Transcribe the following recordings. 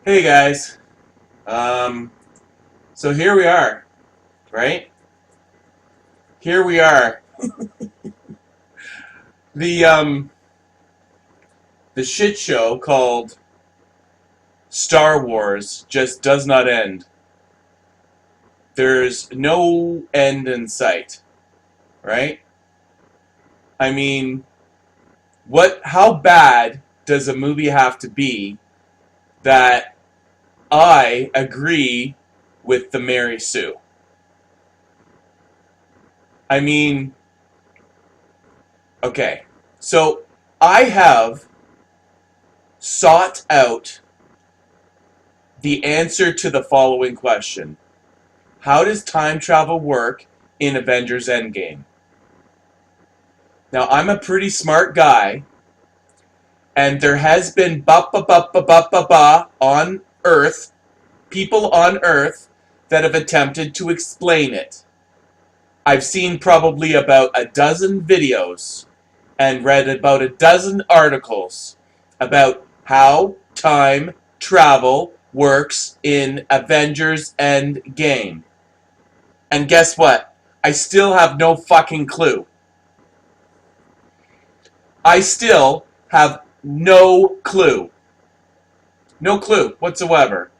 Hey guys. Um, so here we are, right? Here we are. The um the shit show called Star Wars just does not end. There's no end in sight, right? I mean, how bad does a movie have to be that I agree with the Mary Sue? I mean, okay. So I have sought out the answer to the following question. How does time travel work in Avengers Endgame? Now, I'm a pretty smart guy, and there has been on Earth, people on Earth that have attempted to explain it. I've seen probably about a dozen videos and read about a dozen articles about how time travel works in Avengers Endgame. And guess what? I still have no fucking clue. I still have no clue. No clue whatsoever.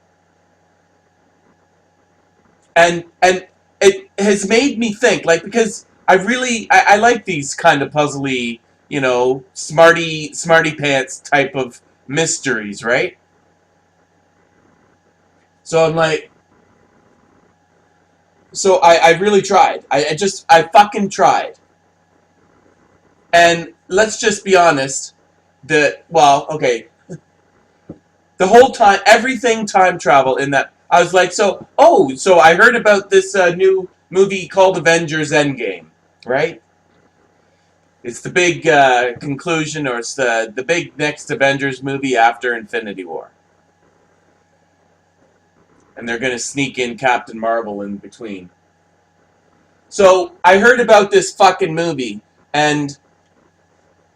And it has made me think, like, because I like these kind of puzzly, smarty pants type of mysteries, right? So I'm like, so I really tried. I fucking tried. And let's just be honest, okay, the whole time, everything time travel in that. I was like, so I heard about this new movie called Avengers Endgame, right? It's the big conclusion, or it's the big next Avengers movie after Infinity War. And they're going to sneak in Captain Marvel in between. So I heard about this fucking movie, and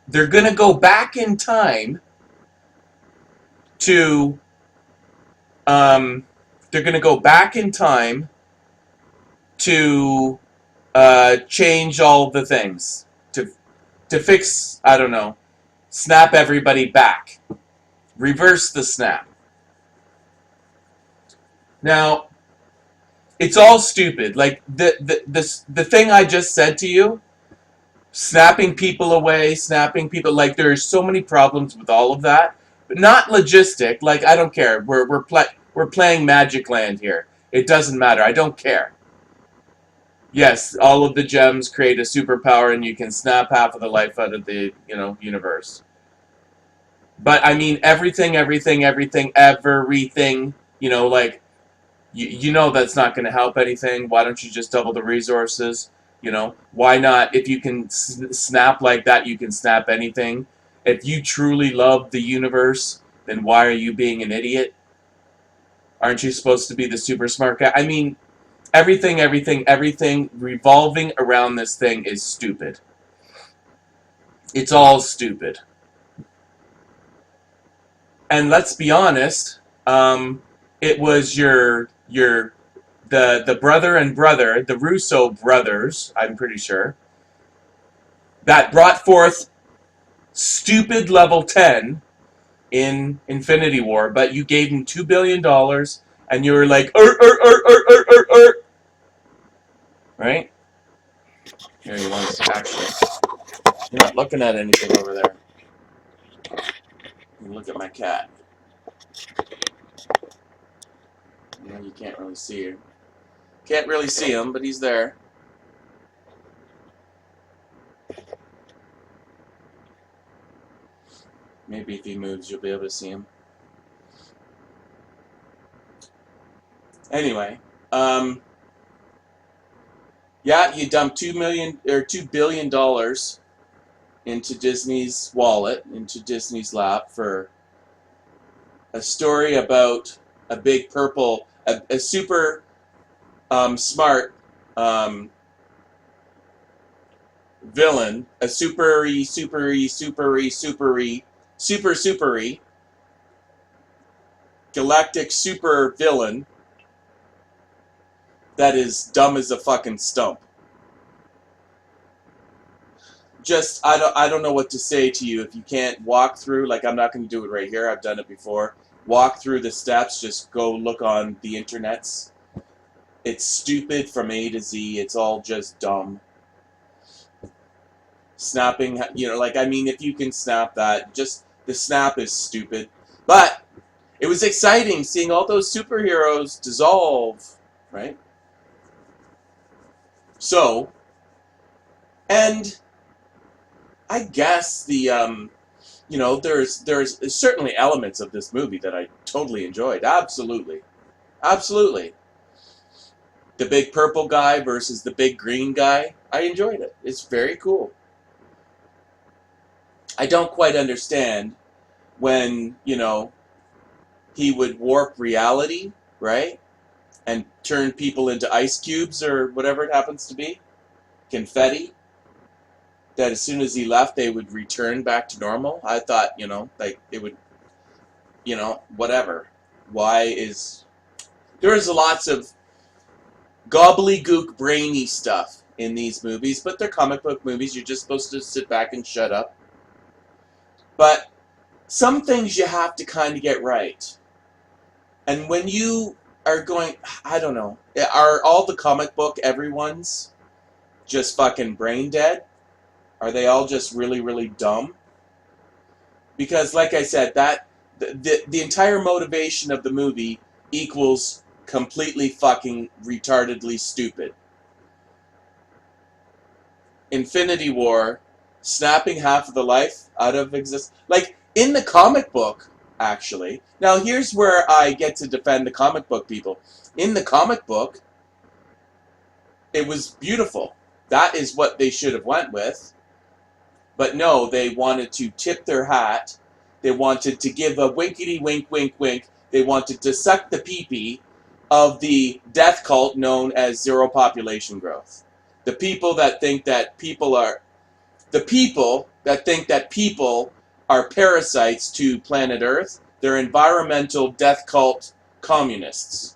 they're going to go back in time to. Um, they're going to go back in time to change all the things to fix. I don't know. Snap everybody back. Reverse the snap. Now it's all stupid. Like the thing I just said to you, snapping people away, snapping people. Like there's so many problems with all of that, but not logistic. Like I don't care. We're playing Magic Land here. It doesn't matter. I don't care. Yes, all of the gems create a superpower, and you can snap half of the life out of the universe. But I mean everything. Like you know that's not going to help anything. Why don't you just double the resources? Why not? If you can snap like that, you can snap anything. If you truly love the universe, then why are you being an idiot? Aren't you supposed to be the super smart guy? I mean, everything revolving around this thing is stupid. It's all stupid. And let's be honest, it was the brother and brother, the Russo brothers, I'm pretty sure, that brought forth stupid level 10 in Infinity War, but you gave him $2 billion and you were like, right? Here, you want to actually, you're not looking at anything over there. You look at my cat. You can't really see him. Can't really see him, but he's there. Maybe if he moves, you'll be able to see him. Anyway, yeah, you dumped $2 billion into Disney's wallet, into Disney's lap for a story about a big purple, a super smart villain, a supery, galactic super villain that is dumb as a fucking stump. Just I don't know what to say to you if you can't walk through. Like, I'm not going to do it right here. I've done it before. Walk through the steps. Just go look on the internets. It's stupid from A to Z. It's all just dumb. Snapping, like, I mean, if you can snap that, just the snap is stupid. But it was exciting seeing all those superheroes dissolve, right? So, and I guess there's certainly elements of this movie that I totally enjoyed. Absolutely. Absolutely. The big purple guy versus the big green guy. I enjoyed it. It's very cool. I don't quite understand when, he would warp reality, right? And turn people into ice cubes or whatever it happens to be. Confetti. That as soon as he left, they would return back to normal. I thought, like it would, whatever. There's lots of gobbledygook brainy stuff in these movies, but they're comic book movies. You're just supposed to sit back and shut up. But some things you have to kind of get right. And when you are going, I don't know, are all the comic book everyone's just fucking brain dead? Are they all just really, really dumb? Because, like I said, that the entire motivation of the movie equals completely fucking retardedly stupid. Infinity War, snapping half of the life out of existence. Like, in the comic book, actually. Now, here's where I get to defend the comic book people. In the comic book, it was beautiful. That is what they should have went with. But no, they wanted to tip their hat. They wanted to give a winkety wink, wink, wink. They wanted to suck the pee-pee of the death cult known as zero population growth. The people that think that people are parasites to planet Earth. They're environmental death cult communists.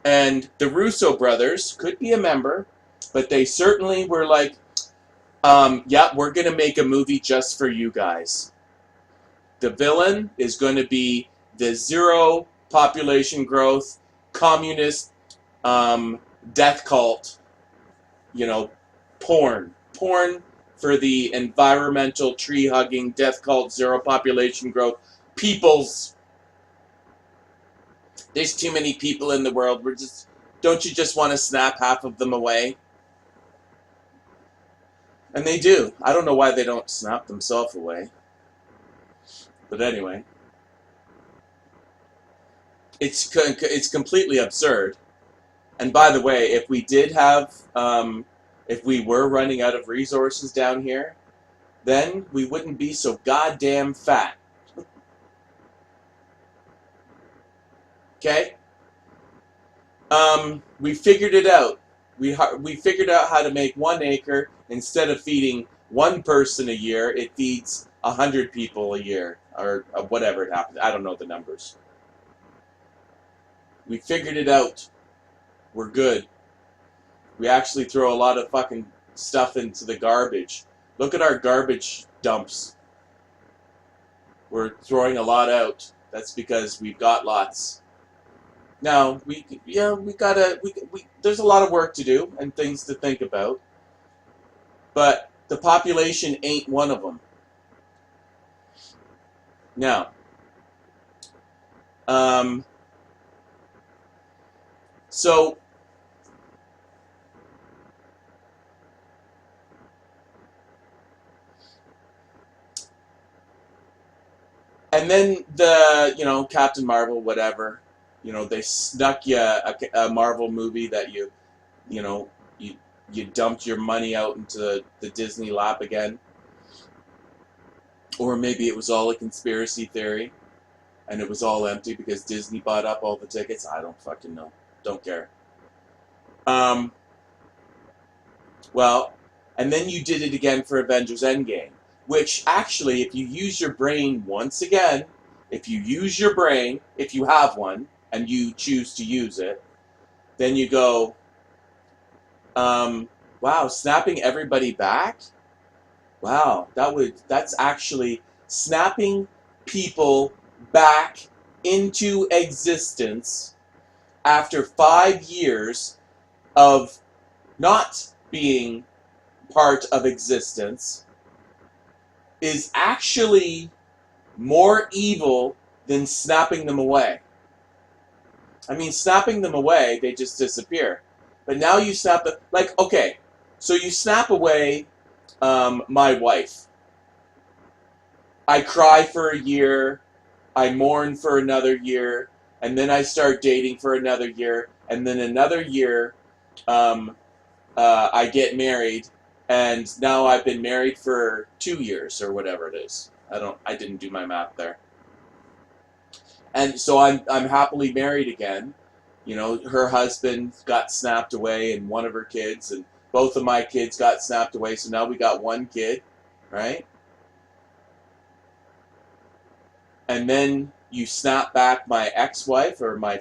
And the Russo brothers could be a member, but they certainly were like, we're going to make a movie just for you guys. The villain is going to be the zero population growth, communist, death cult, porn. Porn for the environmental, tree-hugging, death cult, zero population growth peoples. There's too many people in the world. Don't you just want to snap half of them away? And they do. I don't know why they don't snap themselves away. But anyway. It's completely absurd. And by the way, if we did have, if we were running out of resources down here, then we wouldn't be so goddamn fat. Okay? We figured it out. We figured out how to make 1 acre. Instead of feeding 1 person a year, it feeds 100 people a year, or whatever it happens. I don't know the numbers. We figured it out. We're good. We actually throw a lot of fucking stuff into the garbage. Look at our garbage dumps. We're throwing a lot out. That's because we've got lots. Now, there's a lot of work to do and things to think about. But the population ain't one of them. Now, so and then Captain Marvel, whatever, they snuck you a Marvel movie that you dumped your money out into the Disney lap again. Or maybe it was all a conspiracy theory, and it was all empty because Disney bought up all the tickets. I don't fucking know. Don't care. Well, and then you did it again for Avengers Endgame, which actually, if you use your brain once again, if you use your brain, if you have one, and you choose to use it, then you go, wow, snapping everybody back? Wow, that's actually snapping people back into existence after 5 years of not being part of existence is actually more evil than snapping them away. I mean, snapping them away, they just disappear. But now you snap them, like, okay, so you snap away my wife. I cry for a year, I mourn for another year, and then I start dating for another year, and then another year, um, I get married, and now I've been married for 2 years or whatever it is. I didn't do my math there. And so I'm happily married again. You know, her husband got snapped away, and one of her kids, and both of my kids got snapped away. So now we got one kid, right? And then you snap back my ex-wife or my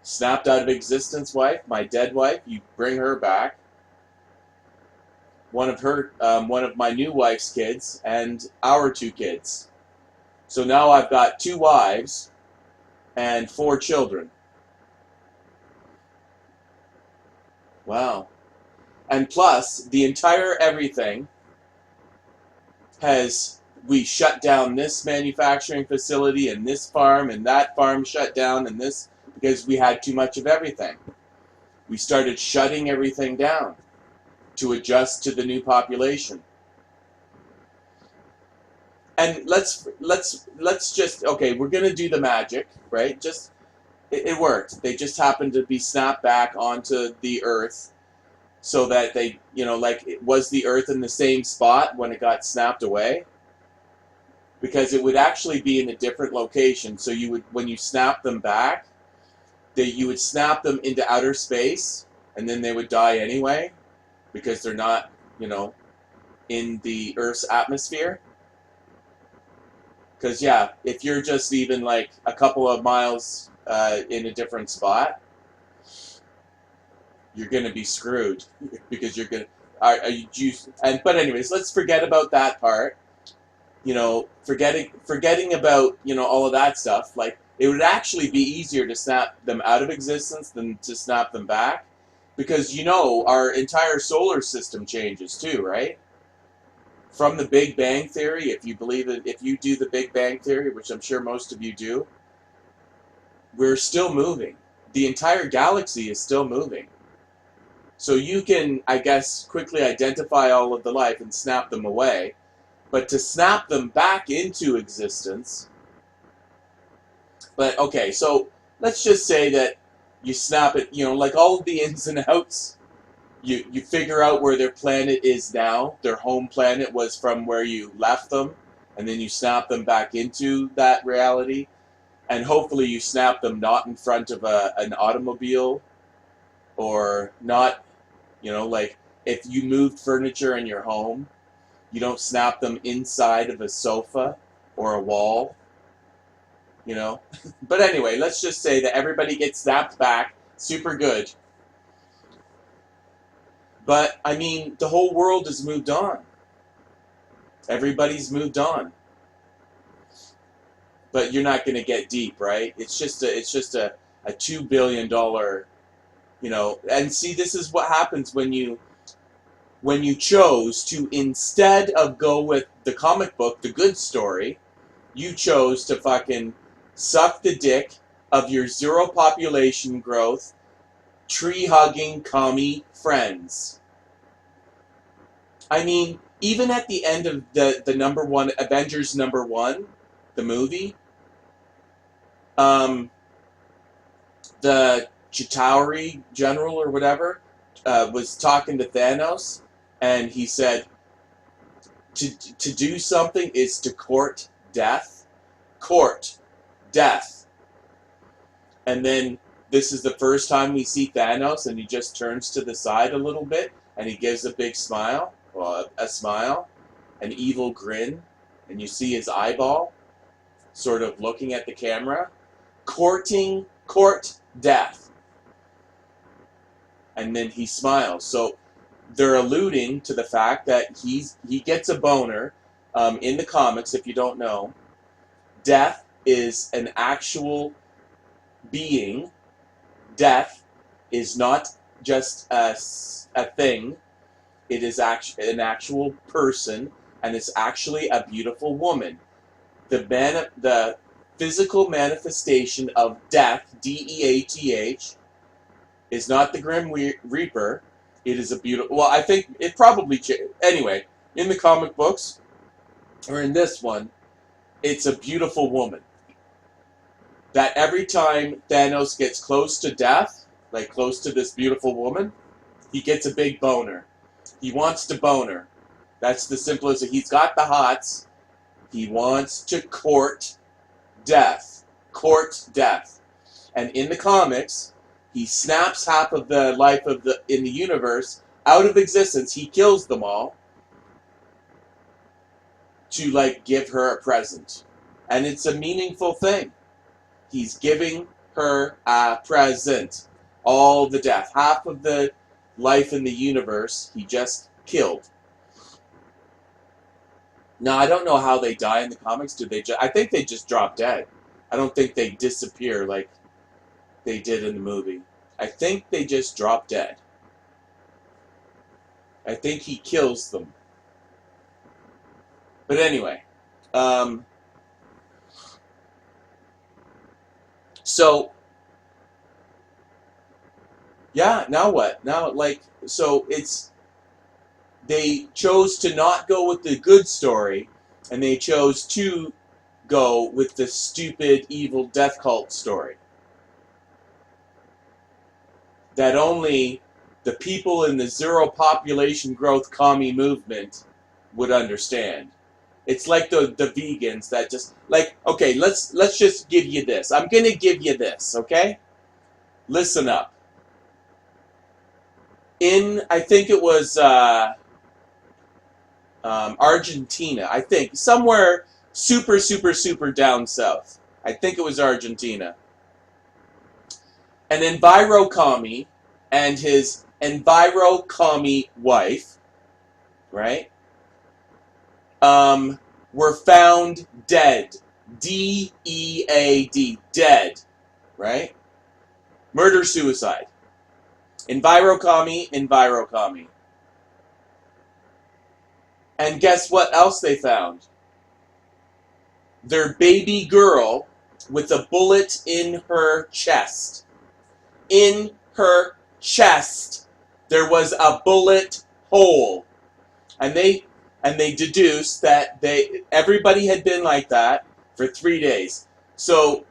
snapped out of existence wife, my dead wife. You bring her back. One of my new wife's kids, and our two kids. So now I've got 2 wives and 4 children. Wow. And plus, the entire everything we shut down this manufacturing facility and this farm and that farm shut down and this, because we had too much of everything. We started shutting everything down to adjust to the new population. And let's just, okay, we're gonna do the magic, right? Just it worked. They just happened to be snapped back onto the Earth, so that they, like, was the Earth in the same spot when it got snapped away? Because it would actually be in a different location. So you would, when you snap them back, you would snap them into outer space, and then they would die anyway, because they're not, in the Earth's atmosphere. Because, yeah, if you're just even like a couple of miles in a different spot, you're going to be screwed, because you're going to, but anyways, let's forget about that part. Forgetting about, all of that stuff. Like, it would actually be easier to snap them out of existence than to snap them back, because, our entire solar system changes too, right? From the Big Bang Theory, if you believe it, if you do the Big Bang Theory, which I'm sure most of you do, we're still moving. The entire galaxy is still moving. So you can, I guess, quickly identify all of the life and snap them away. But to snap them back into existence... But, okay, so let's just say that you snap it, like all of the ins and outs. You figure out where their planet is now. Their home planet was from where you left them. And then you snap them back into that reality. And hopefully you snap them not in front of an automobile, or not, like, if you moved furniture in your home, you don't snap them inside of a sofa or a wall, But anyway, let's just say that everybody gets snapped back super good. But, I mean, the whole world has moved on. Everybody's moved on. But you're not going to get deep, right? It's just a $2 billion, and see, this is what happens when you chose to, instead of go with the comic book, the good story, you chose to fucking suck the dick of your zero population growth, tree-hugging commie friends. I mean, even at the end of the number one, Avengers #1, the movie, the Chitauri general or whatever was talking to Thanos, and he said, to do something is to court death. Court death. And then this is the first time we see Thanos, and he just turns to the side a little bit, and he gives a big smile, well, a smile, an evil grin, and you see his eyeball. sort of looking at the camera, court death. And then he smiles. So they're alluding to the fact that he gets a boner. In the comics, if you don't know, death is an actual being. Death is not just a thing. It is an actual person, and it's actually a beautiful woman. The physical manifestation of death, Death, is not the Grim Reaper. It is a beautiful. Well, I think it probably anyway. In the comic books, or in this one, it's a beautiful woman. That every time Thanos gets close to death, like close to this beautiful woman, he gets a big boner. He wants to boner. That's the simplest. He's got the hots. He wants to court death. Court death. And in the comics, he snaps half of the life in the universe out of existence. He kills them all to like give her a present. And it's a meaningful thing. He's giving her a present. All the death. Half of the life in the universe he just killed. Now, I don't know how they die in the comics. I think they just drop dead. I don't think they disappear like they did in the movie. I think they just drop dead. I think he kills them. But anyway. So, yeah, now what? Now, like, so it's... They chose to not go with the good story, and they chose to go with the stupid, evil death cult story. That only the people in the zero population growth commie movement would understand. It's like the vegans that just, like, okay, let's just give you this. I'm going to give you this, okay? Listen up. I think it was... Argentina, I think. Somewhere super, super, super down south. I think it was Argentina. An enviro-commie and his enviro-commie wife, right, were found dead. D-E-A-D. Dead. Right? Murder-suicide. Enviro-commie. And guess what else they found? Their baby girl with a bullet in her chest. In her chest, there was a bullet hole. And they deduced that everybody had been like that for 3 days. So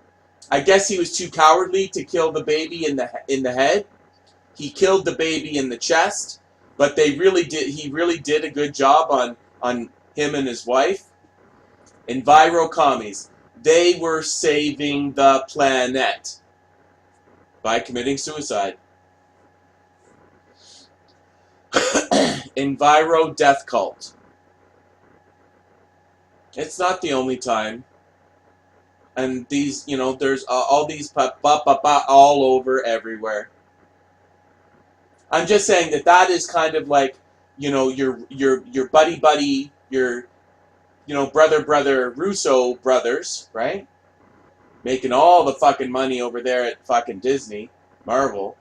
I guess he was too cowardly to kill the baby in the head. He killed the baby in the chest. But he really did a good job on him and his wife. Enviro-commies. They were saving the planet by committing suicide. Enviro death cult. It's not the only time. And these, there's all these all over everywhere. I'm just saying that is kind of like, your buddy, your, brother Russo brothers, right? Making all the fucking money over there at fucking Disney, Marvel.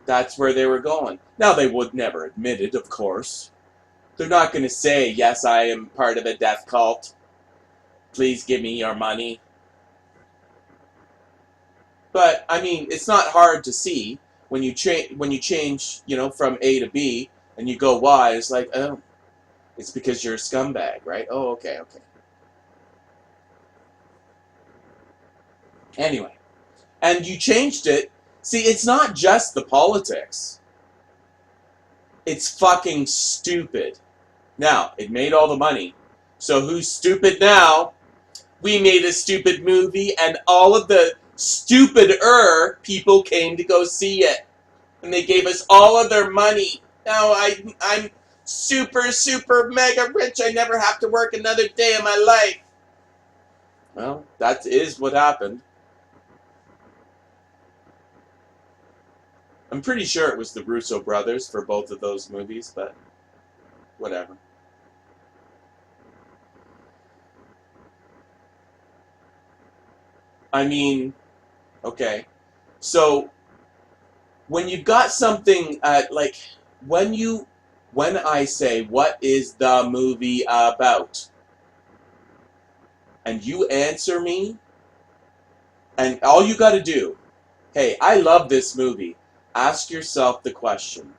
That's where they were going. Now, they would never admit it, of course. They're not going to say, yes, I am part of a death cult. Please give me your money. But, I mean, it's not hard to see when you change, from A to B, and you go Y, it's like, oh, it's because you're a scumbag, right? Oh, okay. Anyway, and you changed it. See, it's not just the politics. It's fucking stupid. Now, it made all the money. So who's stupid now? We made a stupid movie, and all of the stupider people came to go see it. And they gave us all of their money. Now I'm super, super mega rich. I never have to work another day of my life. Well, that is what happened. I'm pretty sure it was the Russo brothers for both of those movies, but whatever. I mean, okay. So when you've got something like when you when I say what is the movie about, and you answer me, and all you got to do, hey, I love this movie. Ask yourself the question: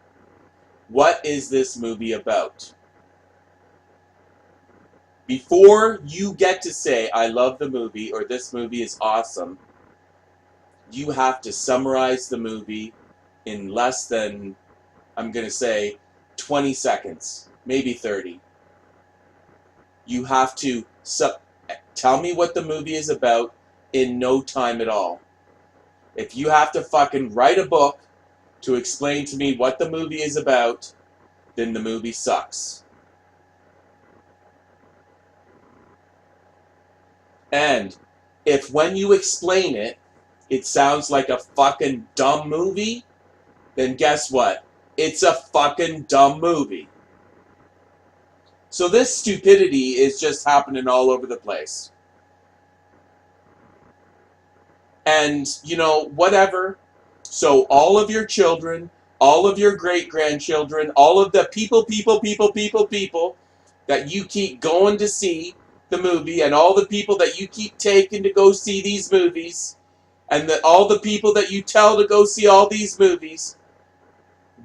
what is this movie about? Before you get to say I love the movie or this movie is awesome, you have to summarize the movie in less than, I'm going to say, 20 seconds, maybe 30. You have to tell me what the movie is about in no time at all. If you have to fucking write a book to explain to me what the movie is about, then the movie sucks. And if when you explain it, it sounds like a fucking dumb movie, then guess what? It's a fucking dumb movie. So this stupidity is just happening all over the place. And, whatever. So all of your children, all of your great-grandchildren, all of the people that you keep going to see the movie, and all the people that you keep taking to go see these movies, and all the people that you tell to go see all these movies,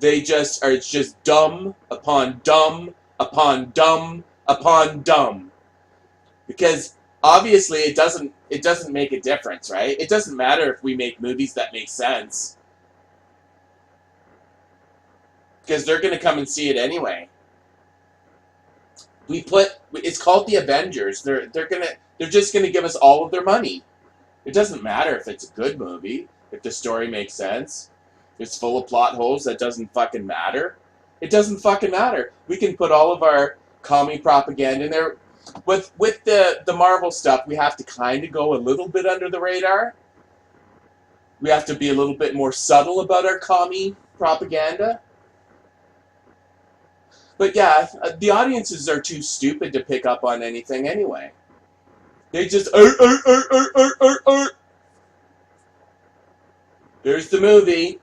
it's just dumb upon dumb upon dumb upon dumb. Because obviously it doesn't make a difference, right? It doesn't matter if we make movies that make sense. Because they're gonna come and see it anyway. It's called the Avengers. They're just gonna give us all of their money. It doesn't matter if it's a good movie, if the story makes sense. It's full of plot holes that doesn't fucking matter. It doesn't fucking matter. We can put all of our commie propaganda in there. With the Marvel stuff, we have to kind of go a little bit under the radar. We have to be a little bit more subtle about our commie propaganda. But yeah, the audiences are too stupid to pick up on anything anyway. They just There's the movie.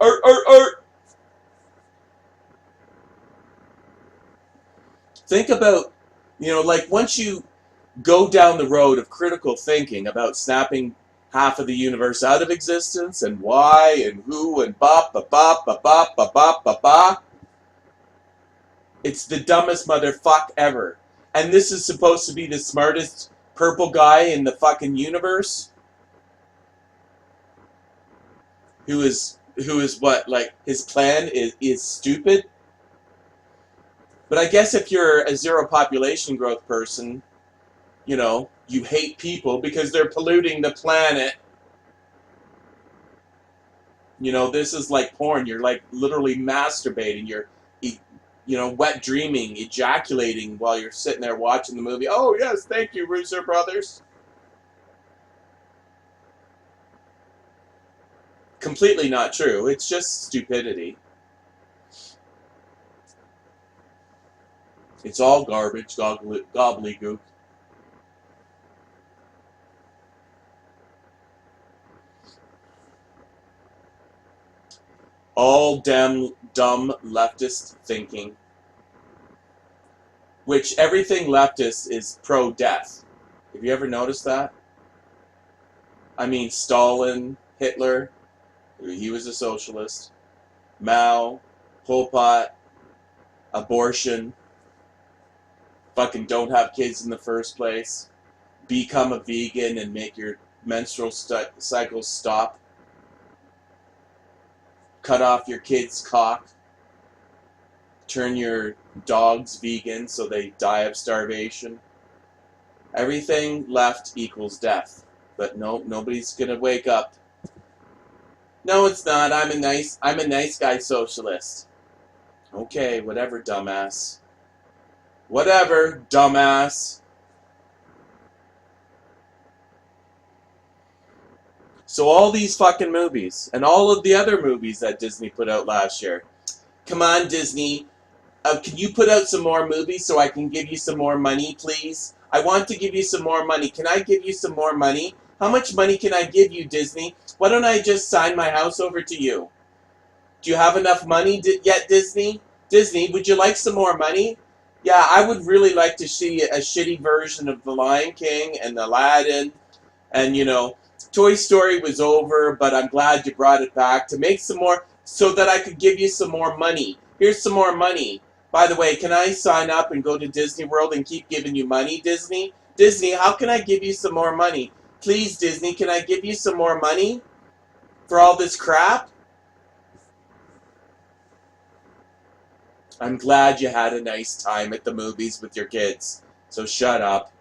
Think about, like once you go down the road of critical thinking about snapping half of the universe out of existence and why and who and ba ba ba ba ba ba ba ba ba. It's the dumbest motherfuck ever. And this is supposed to be the smartest purple guy in the fucking universe? Who is what, like his plan is stupid? But I guess if you're a zero population growth person, you hate people because they're polluting the planet. This is like porn. You're like literally masturbating. You're, wet dreaming, ejaculating while you're sitting there watching the movie. Oh, yes, thank you, Russo brothers. Completely not true. It's just stupidity. It's all garbage, gobbledygook. All damn dumb leftist thinking. Which everything leftist is pro-death. Have you ever noticed that? I mean, Stalin, Hitler, he was a socialist. Mao, Pol Pot, abortion, fucking don't have kids in the first place, become a vegan and make your menstrual cycles stop, cut off your kid's cock, turn your dogs vegan so they die of starvation. Everything left equals death. But no, nobody's gonna wake up. No, it's not. I'm a nice guy socialist. Okay, whatever, dumbass. Whatever, dumbass. So all these fucking movies and all of the other movies that Disney put out last year. Come on, Disney. Can you put out some more movies so I can give you some more money, please? I want to give you some more money. Can I give you some more money? How much money can I give you, Disney? Why don't I just sign my house over to you? Do you have enough money yet, Disney? Disney, would you like some more money? Yeah, I would really like to see a shitty version of The Lion King and Aladdin. And, Toy Story was over, but I'm glad you brought it back to make some more so that I could give you some more money. Here's some more money. By the way, can I sign up and go to Disney World and keep giving you money, Disney? Disney, how can I give you some more money? Please, Disney, can I give you some more money for all this crap? I'm glad you had a nice time at the movies with your kids, so shut up.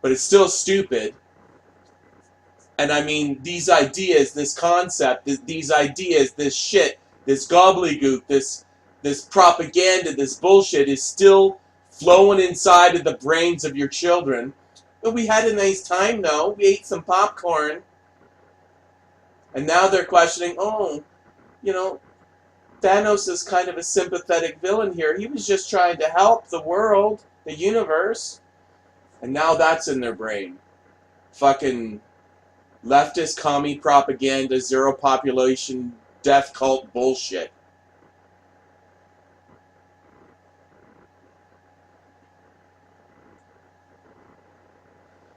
But it's still stupid. And I mean, these ideas, this concept, these ideas, this shit, this gobbledygook, this propaganda, this bullshit is still flowing inside of the brains of your children. But we had a nice time, though. We ate some popcorn. And now they're questioning, Thanos is kind of a sympathetic villain here. He was just trying to help the world, the universe. And now that's in their brain. Fucking leftist commie propaganda, zero population, death cult bullshit.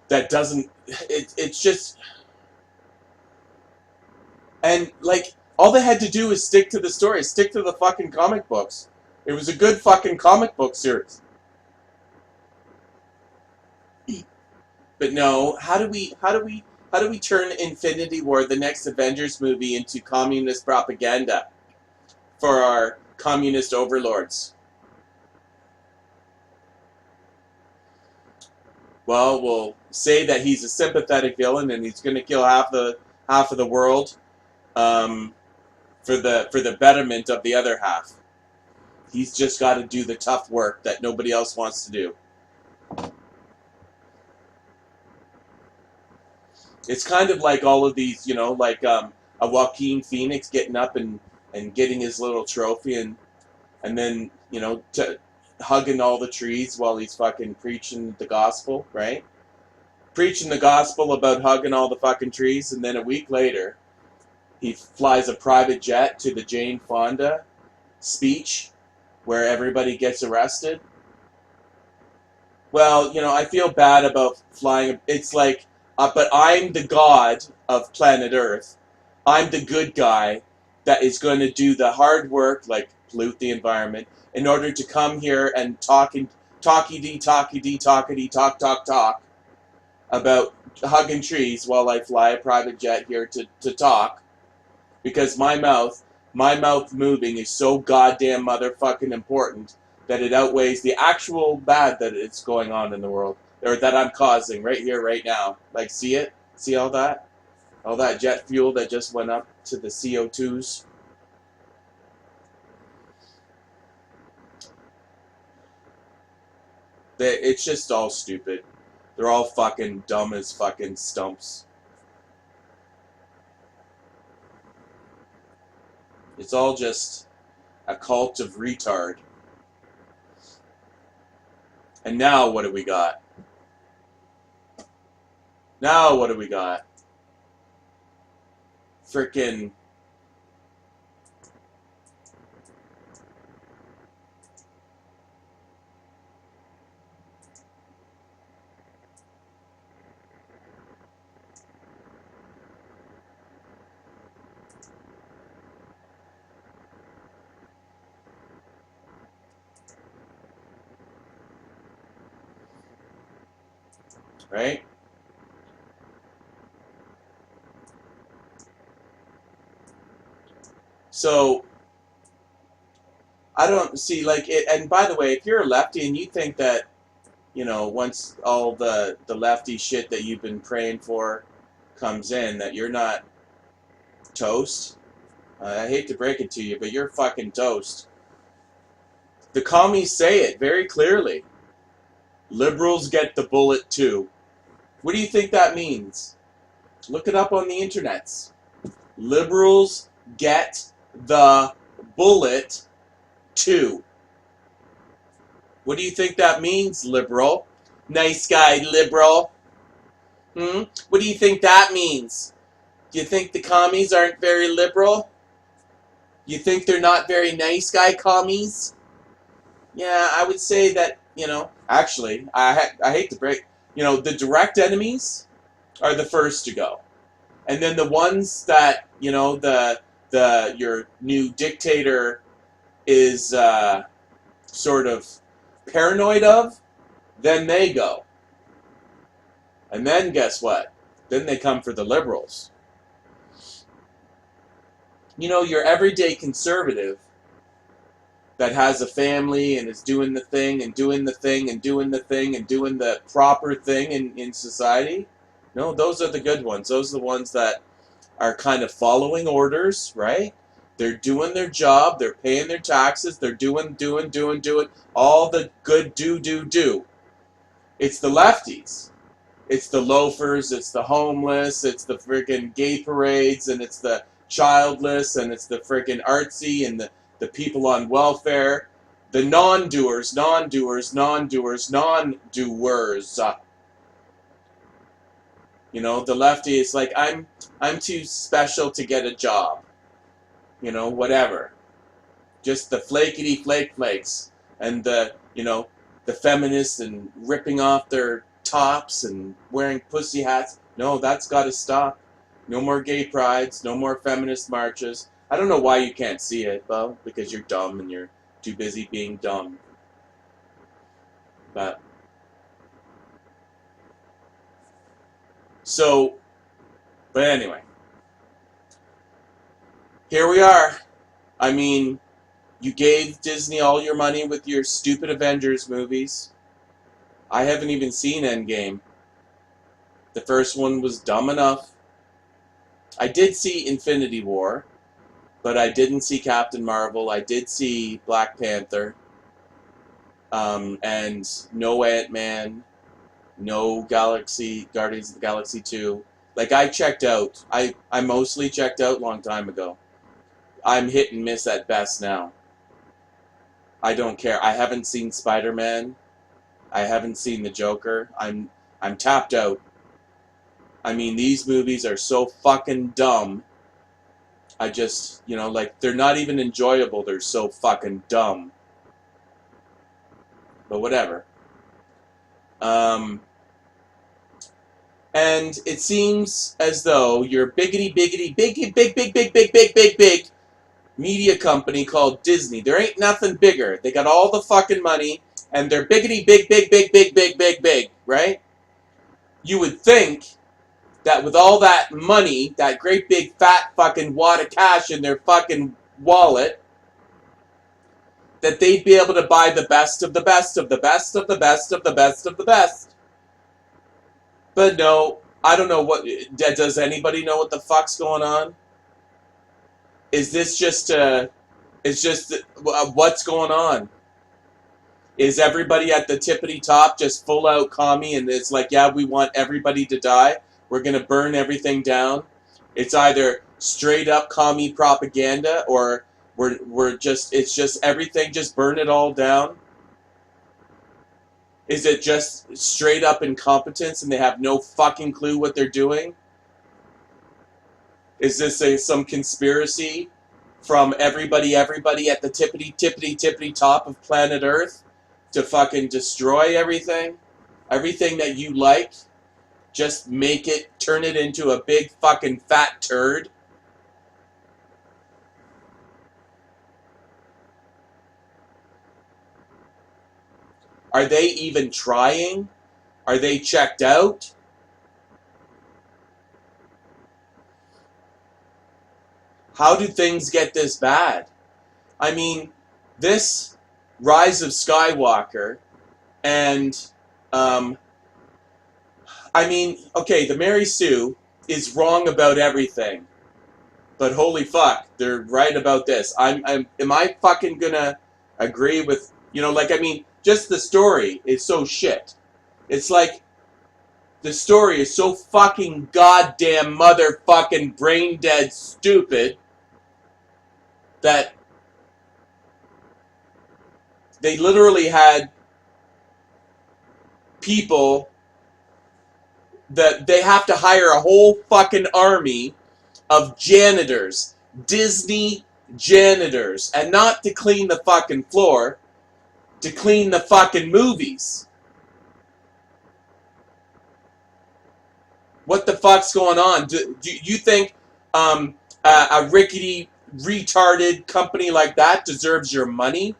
That doesn't, it's just, and like, all they had to do is stick to the story, stick to the fucking comic books. It was a good fucking comic book series. But no, how do we turn Infinity War, the next Avengers movie, into communist propaganda for our communist overlords? Well, we'll say that he's a sympathetic villain and he's going to kill half of the world for the betterment of the other half. He's just got to do the tough work that nobody else wants to do. It's kind of like all of these, like a Joaquin Phoenix getting up and getting his little trophy and then, hugging all the trees while he's fucking preaching the gospel, right? Preaching the gospel about hugging all the fucking trees, and then a week later, he flies a private jet to the Jane Fonda speech where everybody gets arrested. Well, I feel bad about flying. It's like, but I'm the god of planet Earth. I'm the good guy that is going to do the hard work, like pollute the environment, in order to come here and talk about hugging trees while I fly a private jet here to talk. Because my mouth moving is so goddamn motherfucking important that it outweighs the actual bad that it's going on in the world, or that I'm causing right here, right now. Like, see it? See all that? All that jet fuel that just went up to the CO2s? It's just all stupid. They're all fucking dumb as fucking stumps. It's all just a cult of retard. And now what do we got? Now what do we got? Frickin' right? So, I don't see, like, it, and by the way, if you're a lefty and you think that, once all the lefty shit that you've been praying for comes in, that you're not toast, I hate to break it to you, but you're fucking toast. The commies say it very clearly. Liberals get the bullet too. What do you think that means? Look it up on the internets. Liberals get the bullet too. What do you think that means, liberal? Nice guy, liberal. What do you think that means? Do you think the commies aren't very liberal? You think they're not very nice guy commies? Yeah, I would say that, actually, I hate to break, the direct enemies are the first to go. And then the ones that, your new dictator is sort of paranoid of, then they go. And then guess what? Then they come for the liberals. Your everyday conservative that has a family and is doing the thing and doing the thing and doing the thing and doing the proper thing in society. No, those are the good ones. Those are the ones that are kind of following orders, right? They're doing their job. They're paying their taxes. They're doing all the good do. It's the lefties. It's the loafers. It's the homeless. It's the freaking gay parades. And it's the childless. And it's the freaking artsy and the people on welfare. The non-doers. The lefty is like, I'm too special to get a job. Whatever. Just the flakety flakes. And the feminists and ripping off their tops and wearing pussy hats. No, that's got to stop. No more gay prides. No more feminist marches. I don't know why you can't see it, well, because you're dumb and you're too busy being dumb. But anyway, here we are. I mean, you gave Disney all your money with your stupid Avengers movies. I haven't even seen Endgame. The first one was dumb enough. I did see Infinity War, but I didn't see Captain Marvel. I did see Black Panther. And no Ant-Man. No Guardians of the Galaxy 2. Like, I checked out. I mostly checked out a long time ago. I'm hit and miss at best now. I don't care. I haven't seen Spider-Man. I haven't seen the Joker. I'm tapped out. I mean, these movies are so fucking dumb. I just, they're not even enjoyable. They're so fucking dumb. But whatever. And it seems as though your big media company called Disney, there ain't nothing bigger. They got all the fucking money, and they're big, right? You would think that with all that money, that great big fat fucking wad of cash in their fucking wallet, that they'd be able to buy the best of the best of the best of the best of the best of the best. But no, I don't know what. Does anybody know what the fuck's going on? Is this just what's going on? Is everybody at the tippity top just full out commie and it's like, yeah, we want everybody to die. We're gonna burn everything down. It's either straight up commie propaganda or it's just everything, just burn it all down. Is it just straight up incompetence and they have no fucking clue what they're doing? Is this some conspiracy from everybody at the tippity top of planet Earth to fucking destroy everything? Everything that you like, just turn it into a big fucking fat turd? Are they even trying? Are they checked out? How do things get this bad? I mean, this Rise of Skywalker and, okay, the Mary Sue is wrong about everything. But holy fuck, they're right about this. Am I fucking gonna agree with, just the story is so shit. It's like, The story is so fucking goddamn motherfucking brain dead stupid that they literally had people that they have to hire a whole fucking army of janitors, Disney janitors, and not to clean the fucking floor, to clean the fucking movies. What the fuck's going on? Do you think a rickety, retarded company like that deserves your money?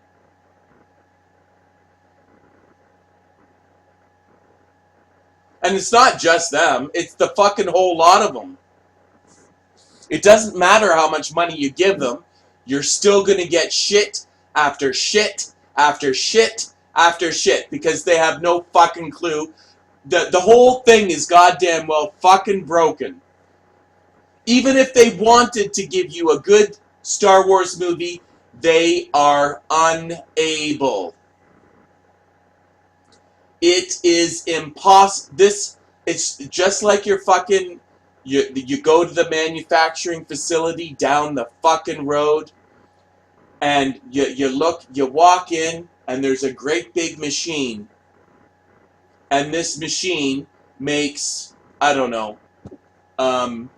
And it's not just them, it's the fucking whole lot of them. It doesn't matter how much money you give them, you're still gonna get shit after shit after shit after shit because they have no fucking clue. The whole thing is goddamn well fucking broken. Even if they wanted to give you a good Star Wars movie, they are unable. It is impossible. It's just like your fucking. You go to the manufacturing facility down the fucking road, and you walk in, and there's a great big machine, and this machine makes, I don't know, um,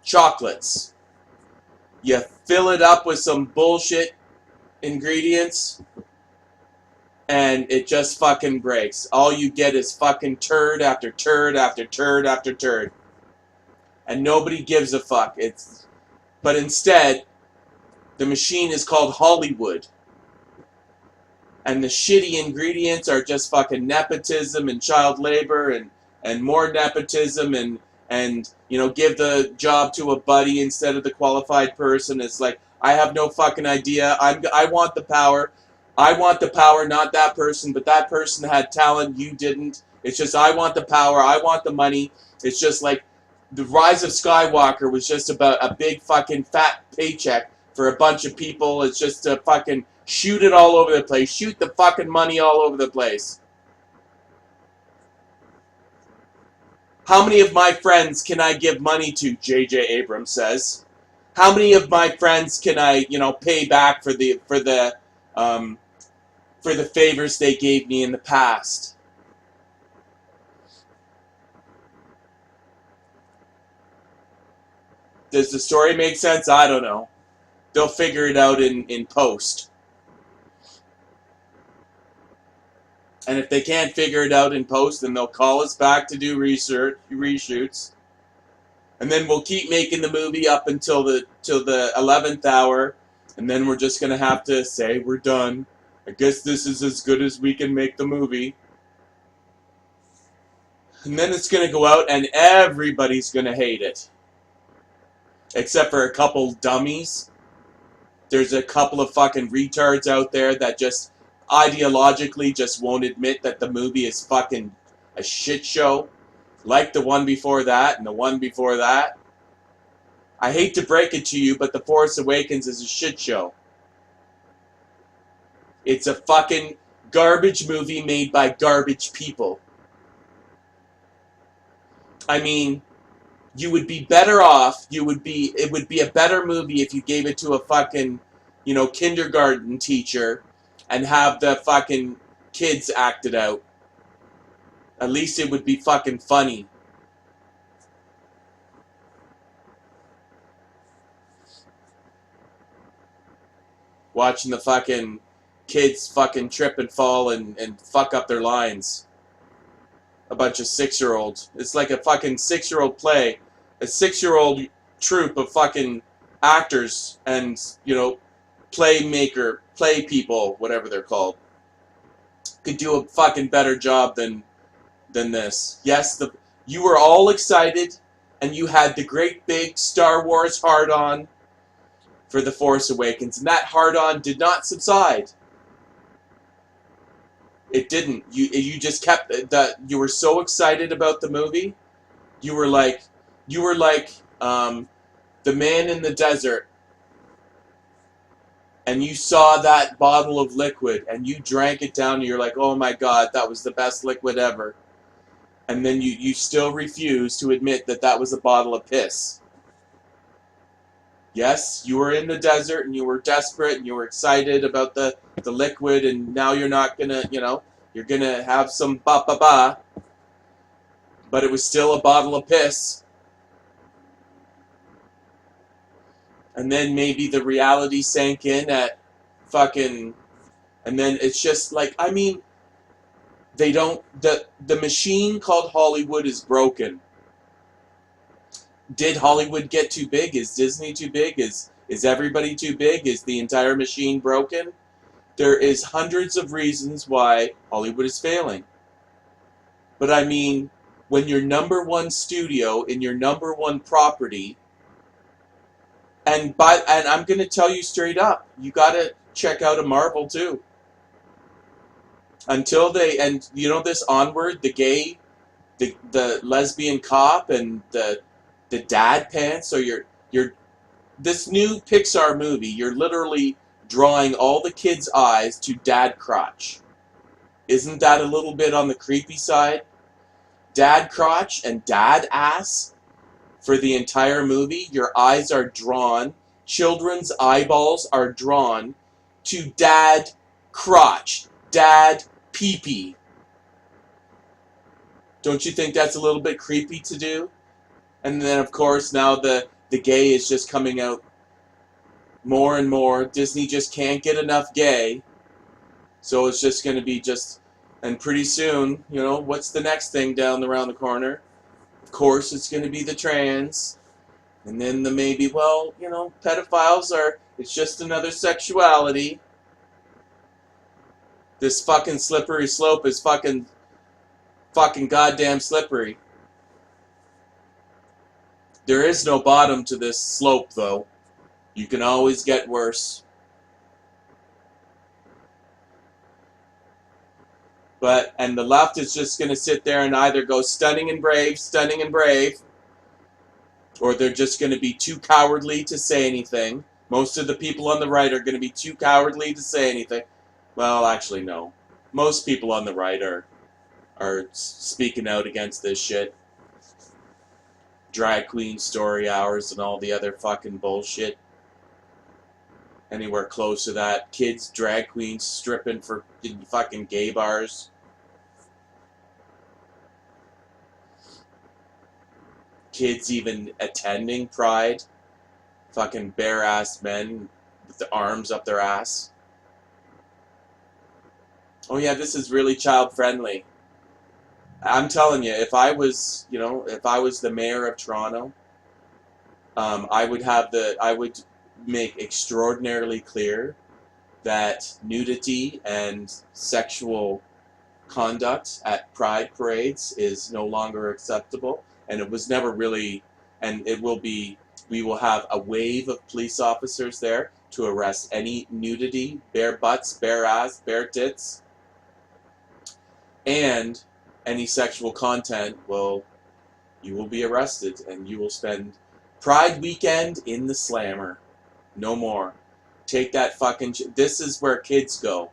chocolates. You fill it up with some bullshit ingredients, and it just fucking breaks. All you get is fucking turd after turd after turd after turd. And nobody gives a fuck. But instead, the machine is called Hollywood. And the shitty ingredients are just fucking nepotism and child labor and more nepotism and give the job to a buddy instead of the qualified person. It's like, I have no fucking idea. I want the power. I want the power, not that person, but that person had talent, you didn't. It's just, I want the power, I want the money. It's just like, the Rise of Skywalker was just about a big fucking fat paycheck for a bunch of people. It's just to fucking shoot it all over the place. Shoot the fucking money all over the place. How many of my friends can I give money to, J.J. Abrams says. How many of my friends can I, pay back for the favors they gave me in the past? Does the story make sense? I don't know. They'll figure it out in post. And if they can't figure it out in post, then they'll call us back to do reshoots. And then we'll keep making the movie up until the 11th hour. And then we're just going to have to say we're done. I guess this is as good as we can make the movie. And then it's going to go out and everybody's going to hate it. Except for a couple dummies. There's a couple of fucking retards out there that just ideologically just won't admit that the movie is fucking a shit show. Like the one before that and the one before that. I hate to break it to you, but The Force Awakens is a shit show. It's a fucking garbage movie made by garbage people. I mean, you would be better off, it would be a better movie if you gave it to a fucking, kindergarten teacher and have the fucking kids act it out. At least it would be fucking funny. Watching the fucking kids fucking trip and fall and fuck up their lines. A bunch of 6-year-olds. It's like a fucking 6-year-old play. A 6-year-old troupe of fucking actors and, play people, whatever they're called, could do a fucking better job than this. Yes, you were all excited, and you had the great big Star Wars hard-on for The Force Awakens, and that hard-on did not subside. It didn't. You just kept that. You were so excited about the movie. You were like the man in the desert and you saw that bottle of liquid and you drank it down and you're like, oh my god, that was the best liquid ever. And then you still refuse to admit that that was a bottle of piss. Yes, you were in the desert and you were desperate and you were excited about the liquid, and now you're not gonna, you're gonna have some ba, but it was still a bottle of piss. And then maybe the reality sank in at fucking, and then it's just like, I mean, they don't, the machine called Hollywood is broken. Did Hollywood get too big? Is Disney too big? Is everybody too big? Is the entire machine broken? There is hundreds of reasons why Hollywood is failing. But I mean, when your number one studio in your number one property, and I'm going to tell you straight up, you got to check out a Marvel too. Until they, and you know this Onward, the gay, the lesbian cop, and the dad pants. So you're this new Pixar movie, you're literally drawing all the kids' eyes to dad crotch. Isn't that a little bit on the creepy side? Dad crotch and dad ass for the entire movie. Your eyes are drawn, children's eyeballs are drawn to dad crotch, dad pee-pee. Don't you think that's a little bit creepy to do? And then, of course, now the gay is just coming out more and more. Disney just can't get enough gay. So it's just going to be just, and pretty soon, what's the next thing around the corner? Of course, it's going to be the trans. And then the maybe, pedophiles are, it's just another sexuality. This fucking slippery slope is fucking goddamn slippery. There is no bottom to this slope, though. You can always get worse. And the left is just going to sit there and either go stunning and brave, or they're just going to be too cowardly to say anything. Most of the people on the right are going to be too cowardly to say anything. Well, actually, no. Most people on the right are speaking out against this shit. Drag queen story hours and all the other fucking bullshit. Anywhere close to that. Kids, drag queens stripping for fucking gay bars. Kids even attending Pride. Fucking bare-ass men with the arms up their ass. Oh yeah, this is really child-friendly. I'm telling you, if I was the mayor of Toronto, I would make extraordinarily clear that nudity and sexual conduct at pride parades is no longer acceptable, and it was never really, and it will be, we will have a wave of police officers there to arrest any nudity, bare butts, bare ass, bare tits, and any sexual content you will be arrested, and you will spend Pride weekend in the slammer. No more. Take that fucking, this is where kids go.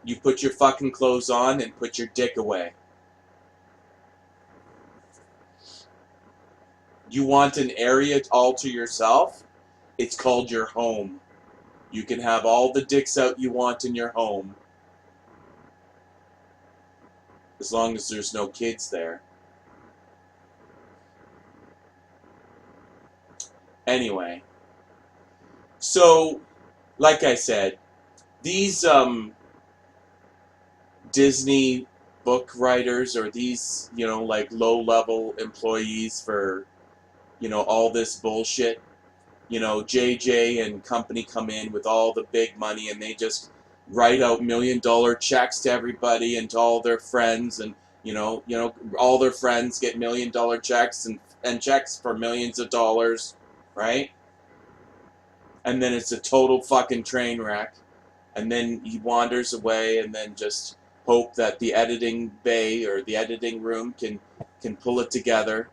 You put your fucking clothes on and put your dick away. You want an area all to yourself? It's called your home. You can have all the dicks out you want in your home. As long as there's no kids there. Anyway. So, like I said, these Disney book writers, or these, like low-level employees for, all this bullshit, JJ and company come in with all the big money and they just write out $1 million checks to everybody and to all their friends, and all their friends get $1 million checks and checks for millions of dollars, right? And then it's a total fucking train wreck. And then he wanders away and then just hope that the editing bay or the editing room can pull it together.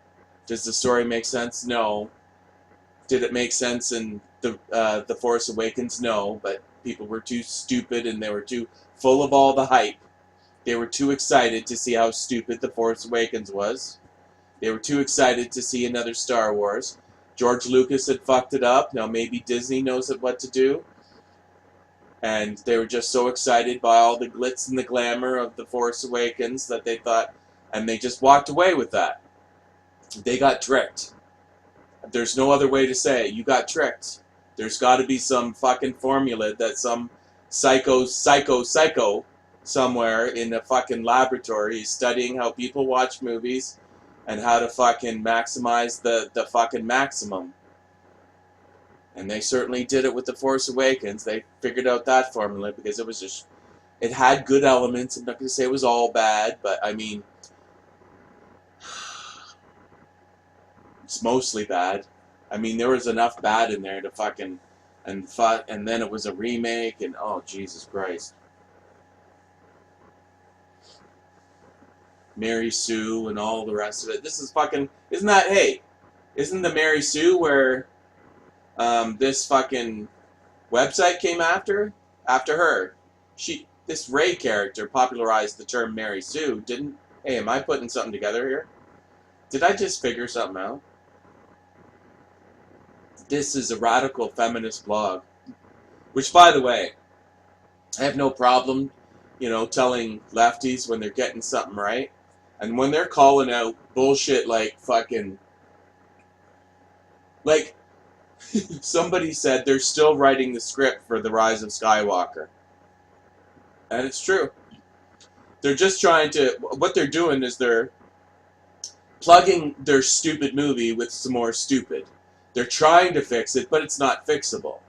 Does the story make sense? No. Did it make sense in the Force Awakens? No, but people were too stupid and they were too full of all the hype. They were too excited to see how stupid the Force Awakens was. They were too excited to see another Star Wars. George Lucas had fucked it up. Now maybe Disney knows what to do. And they were just so excited by all the glitz and the glamour of the Force Awakens that they thought, and they just walked away with that. They got tricked. There's no other way to say it. You got tricked. There's got to be some fucking formula that some psycho somewhere in a fucking laboratory is studying how people watch movies and how to fucking maximize the fucking maximum. And they certainly did it with The Force Awakens. They figured out that formula because it was just, it had good elements. I'm not going to say it was all bad, but I mean, it's mostly bad. I mean, there was enough bad in there to fucking, and then it was a remake, and oh, Jesus Christ. Mary Sue and all the rest of it. This is fucking, isn't that, hey, isn't the Mary Sue where this fucking website came after her? This Rey character popularized the term Mary Sue, didn't? Hey, am I putting something together here? Did I just figure something out? This is a radical feminist blog, which, by the way, I have no problem, telling lefties when they're getting something right, and when they're calling out bullshit like fucking, like, somebody said they're still writing the script for The Rise of Skywalker. And it's true. They're just trying to, what they're doing is they're plugging their stupid movie with some more stupid. They're trying to fix it, but it's not fixable.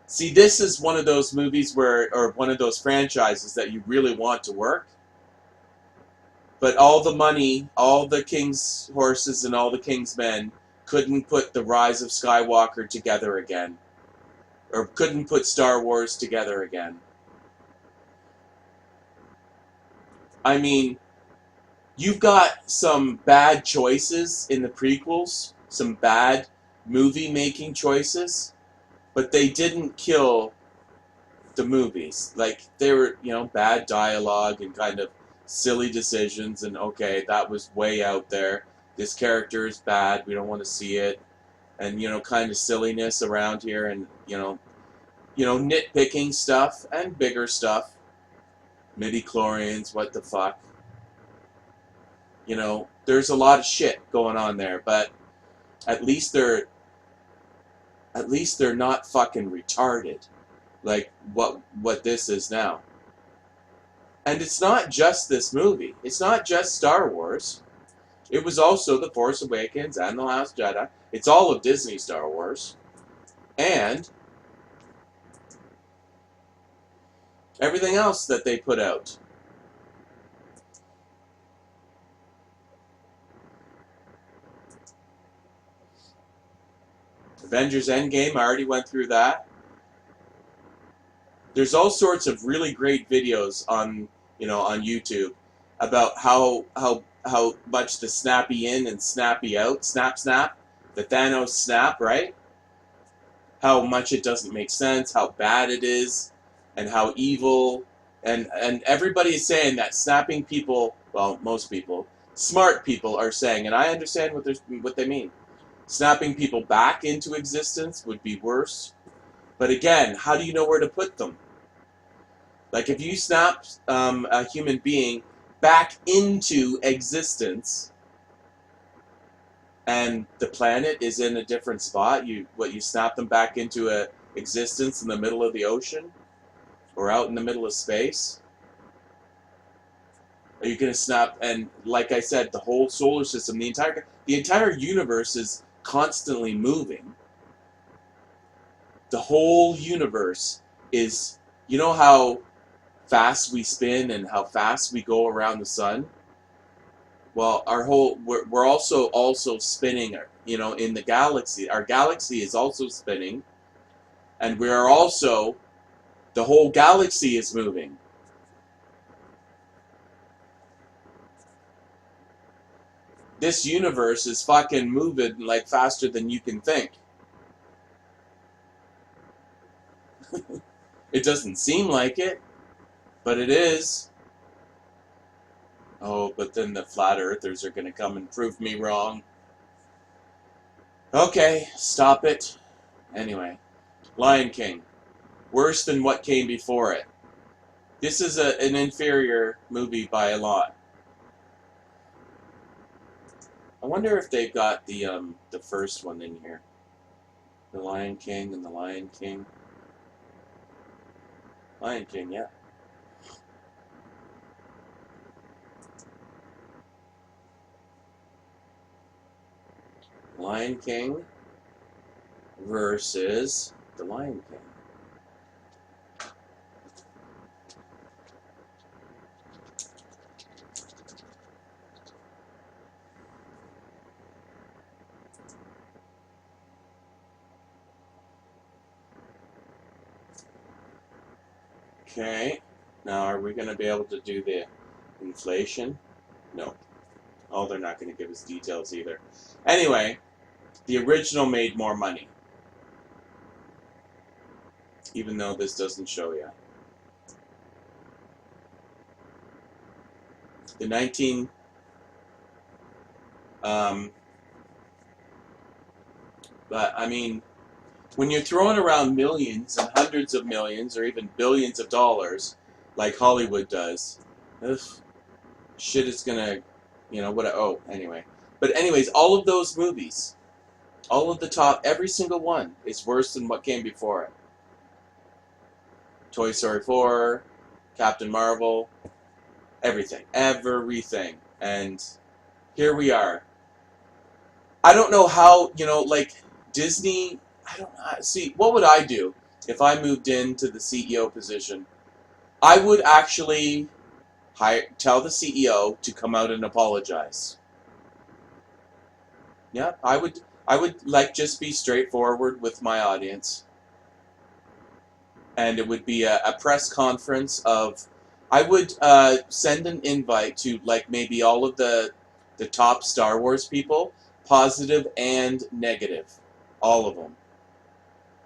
See, this is one of those movies or one of those franchises that you really want to work. But all the money, all the king's horses and all the king's men couldn't put The Rise of Skywalker together again. Or couldn't put Star Wars together again. I mean, you've got some bad choices in the prequels, some bad movie-making choices, but they didn't kill the movies. Like, they were, bad dialogue and kind of silly decisions, and okay, that was way out there. This character is bad, we don't want to see it. And, kind of silliness around here, and, nitpicking stuff and bigger stuff. Midi-chlorians, what the fuck. There's a lot of shit going on there, but at least they're not fucking retarded like what this is now. And it's not just this movie. It's not just Star Wars. It was also The Force Awakens and The Last Jedi. It's all of Disney Star Wars. And everything else that they put out. Avengers Endgame, I already went through that. There's all sorts of really great videos on YouTube about how much the snappy in and snappy out, snap, the Thanos snap, right? How much it doesn't make sense, how bad it is, and how evil, and everybody is saying that snapping people, well, most people, smart people are saying, and I understand what they mean. Snapping people back into existence would be worse. But again, how do you know where to put them? Like, if you snap a human being back into existence, and the planet is in a different spot, you snap them back into a existence in the middle of the ocean, or out in the middle of space? Are you going to snap? And like I said, the whole solar system, the entire universe is constantly moving. The whole universe is, how fast we spin and how fast we go around the sun? Well, we're also spinning, in the galaxy. Our galaxy is also spinning, and we are also, the whole galaxy is moving. This universe is fucking moving like faster than you can think. It doesn't seem like it, but it is. Oh, but then the flat earthers are going to come and prove me wrong. Okay, stop it. Anyway, Lion King. Worse than what came before it. This is an inferior movie by a lot. I wonder if they've got the first one in here. The Lion King and the Lion King. Lion King, yeah. Lion King versus the Lion King. Okay, now are we going to be able to do the inflation? No. Oh, they're not going to give us details either. Anyway, the original made more money. Even though this doesn't show you. The 19... but, I mean, when you're throwing around millions and hundreds of millions or even billions of dollars, like Hollywood does, ugh, shit is gonna, oh, anyway. But anyways, all of those movies, all of the top, every single one is worse than what came before it. Toy Story 4, Captain Marvel, everything. And here we are. I don't know how, like, Disney, I don't know. See, what would I do if I moved into the CEO position? I would actually tell the CEO to come out and apologize. Yeah, I would like just be straightforward with my audience. And it would be a press conference of, I would send an invite to like maybe all of the top Star Wars people, positive and negative, all of them.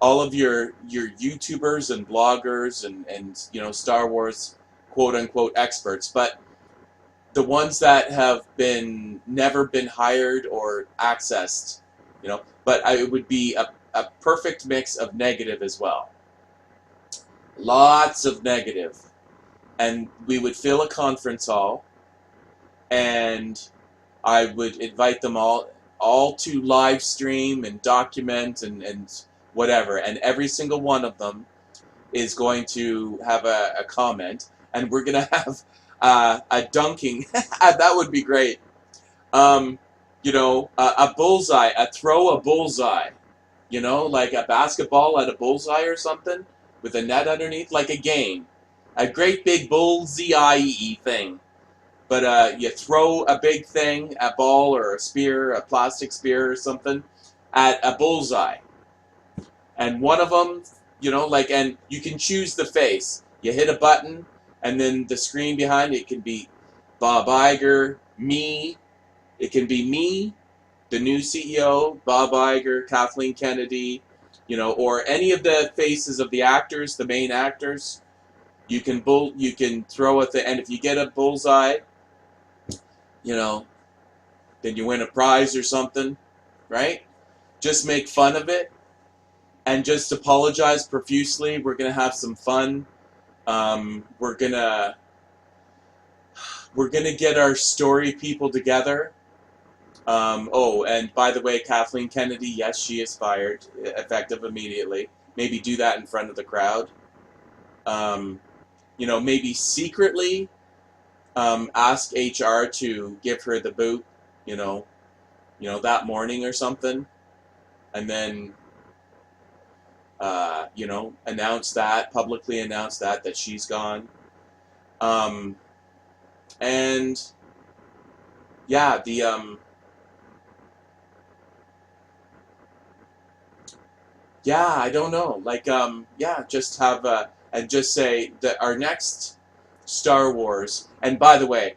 All of your YouTubers and bloggers and Star Wars quote unquote experts, but the ones that have never been hired or accessed, but it would be a perfect mix of negative as well. Lots of negative. And we would fill a conference hall, and I would invite them all to live stream and document and whatever. And every single one of them is going to have a comment, and we're going to have a dunking. That would be great. A bullseye, throw a bullseye. Like a basketball at a bullseye or something with a net underneath, like a game. A great big bullseye thing. But you throw a big thing, a ball or a spear, a plastic spear or something, at a bullseye. And one of them, and you can choose the face. You hit a button, and then the screen behind it can be Bob Iger, me. It can be me, the new CEO, Bob Iger, Kathleen Kennedy, or any of the faces of the actors, the main actors. You can throw at the end. If you get a bullseye, then you win a prize or something, right? Just make fun of it and just apologize profusely. We're gonna have some fun. We're gonna get our story people together. And by the way, Kathleen Kennedy, yes, she is fired, effective immediately. Maybe do that in front of the crowd. Maybe secretly ask HR to give her the boot, that morning or something, and then, publicly announce that she's gone. And yeah, I don't know. Like, just have and just say that our next Star Wars. And by the way,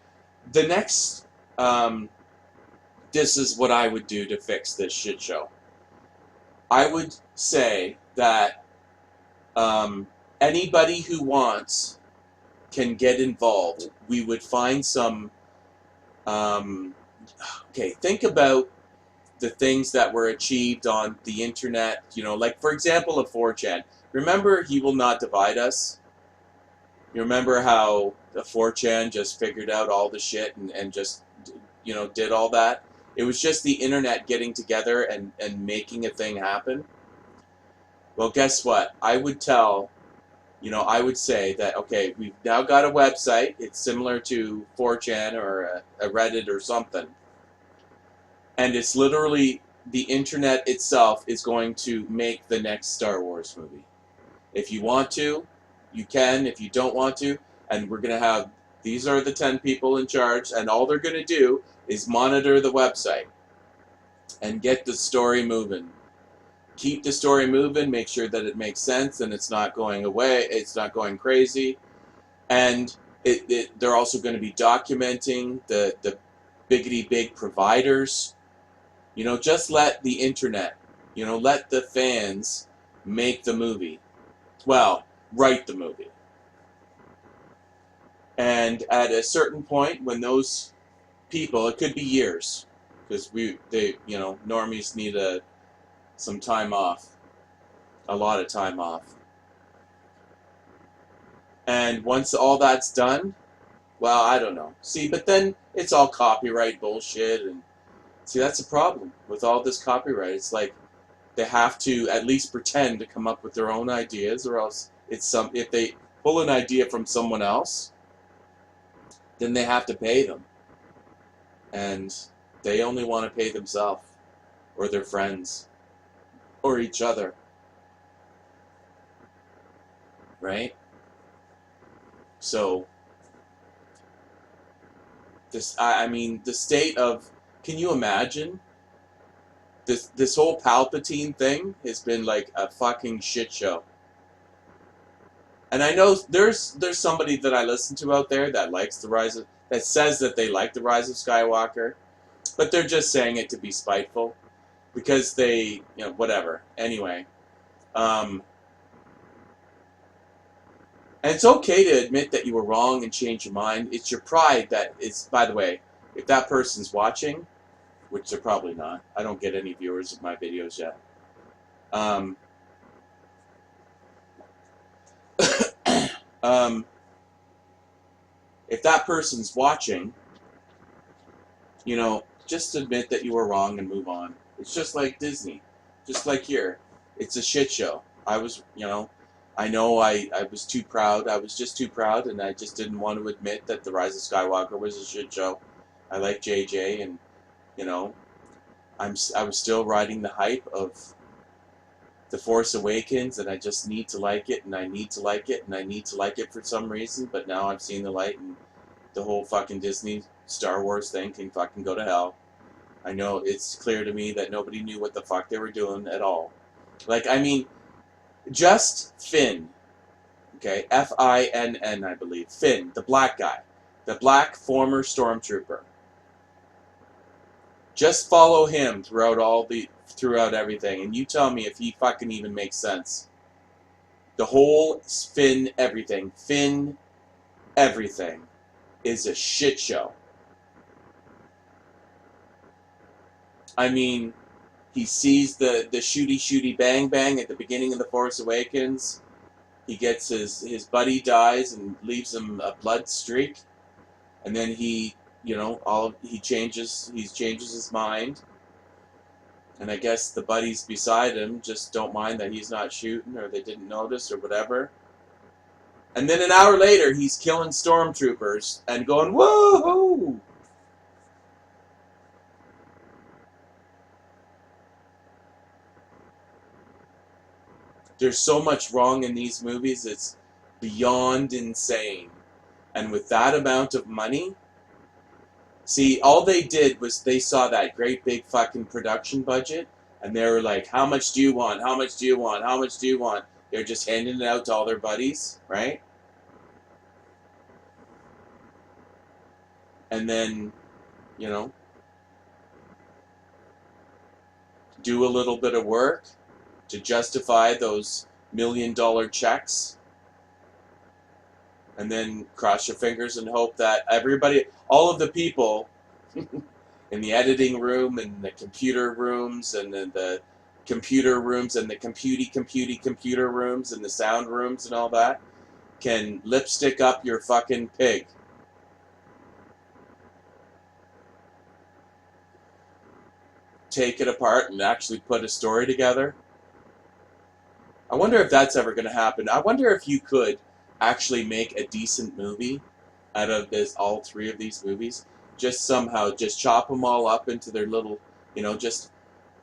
the next, this is what I would do to fix this shit show. I would say that Um, Anybody who wants can get involved. We would find some. Um, okay, think about the things that were achieved on the internet. Like for example, a 4chan. Remember, He Will Not Divide Us. You remember how the 4chan just figured out all the shit and just did all that? It was just the internet getting together and making a thing happen. Well, guess what? I would say that, okay, we've now got a website. It's similar to 4chan or a Reddit or something. And it's literally the internet itself is going to make the next Star Wars movie. If you want to, you can. If you don't want to, and we're going to have, these are the 10 people in charge, and all they're going to do is monitor the website and get the story moving. Keep the story moving, make sure that it makes sense and it's not going away, it's not going crazy. And they're also going to be documenting the biggity big providers. Just let the internet, let the fans make the movie. Well, write the movie. And at a certain point, when those people, it could be years, because normies need some time off, a lot of time off. And once all that's done, well, I don't know. See, but then it's all copyright bullshit, and see, that's a problem with all this copyright. It's like they have to at least pretend to come up with their own ideas, or else if they pull an idea from someone else, then they have to pay them. And they only want to pay themselves or their friends or each other. Right? So I mean, the state of, can you imagine? This whole Palpatine thing has been like a fucking shit show. And I know there's somebody that I listen to out there that likes that says that they like the Rise of Skywalker, but they're just saying it to be spiteful because they, whatever. Anyway, and it's okay to admit that you were wrong and change your mind. It's your pride that is, by the way, if that person's watching, which they're probably not. I don't get any viewers of my videos yet. If that person's watching, just admit that you were wrong and move on. It's just like Disney. Just like here. It's a shit show. I know I was too proud. I was just too proud, and I just didn't want to admit that The Rise of Skywalker was a shit show. I like JJ, and, I was still riding the hype of The Force Awakens, and I just need to like it, and I need to like it, and I need to like it for some reason, but now I've seen the light, and the whole fucking Disney Star Wars thing can fucking go to hell. I know it's clear to me that nobody knew what the fuck they were doing at all. Like, I mean, just Finn, okay, Finn, I believe, Finn, the black guy, the black former stormtrooper. Just follow him throughout everything, and you tell me if he fucking even makes sense. The whole Finn everything is a shit show. I mean, he sees the shooty bang bang at the beginning of The Force Awakens. He gets his buddy dies and leaves him a blood streak, and then he changes his mind, and I guess the buddies beside him just don't mind that he's not shooting, or they didn't notice, or whatever. And then an hour later, he's killing stormtroopers and going, whoa! There's so much wrong in these movies, it's beyond insane. And with that amount of money, see, all they did was they saw that great big fucking production budget, and they were like, how much do you want? How much do you want? How much do you want? They're just handing it out to all their buddies, right? And then, do a little bit of work to justify those $1 million checks, and then cross your fingers and hope that everybody, all of the people in the editing room and the computer rooms and the computer rooms and the computer rooms and the sound rooms and all that can lipstick up your fucking pig. Take it apart and actually put a story together. I wonder if that's ever going to happen. I wonder if you could actually make a decent movie out of all three of these movies. Just somehow, just chop them all up into their little, just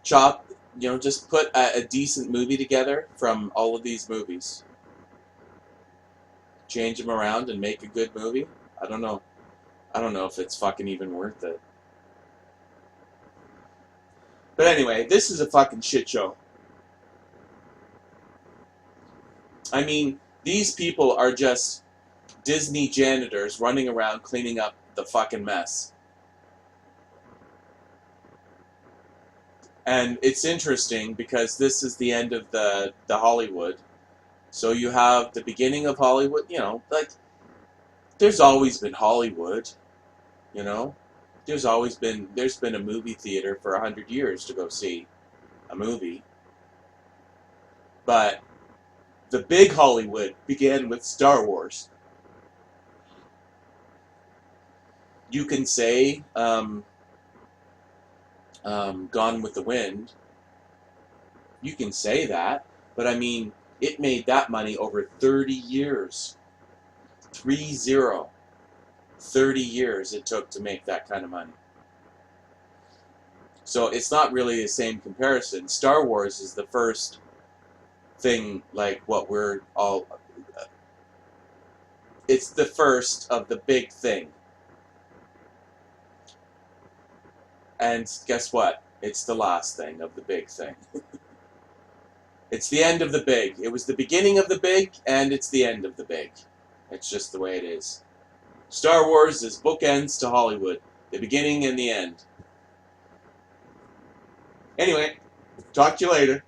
chop, just put a decent movie together from all of these movies. Change them around and make a good movie. I don't know. I don't know if it's fucking even worth it. But anyway, this is a fucking shit show. I mean, these people are just Disney janitors running around cleaning up the fucking mess. And it's interesting because this is the end of the Hollywood. So you have the beginning of Hollywood, like, there's always been Hollywood, there's been a movie theater for 100 years to go see a movie. But the big Hollywood began with Star Wars. You can say Gone with the Wind. You can say that, but I mean, it made that money over 30 years. 30. 30 years it took to make that kind of money. So it's not really the same comparison. Star Wars is the first thing, like what we're all... It's the first of the big thing. And guess what? It's the last thing of the big thing. It's the end of the big. It was the beginning of the big, and it's the end of the big. It's just the way it is. Star Wars is bookends to Hollywood. The beginning and the end. Anyway, talk to you later.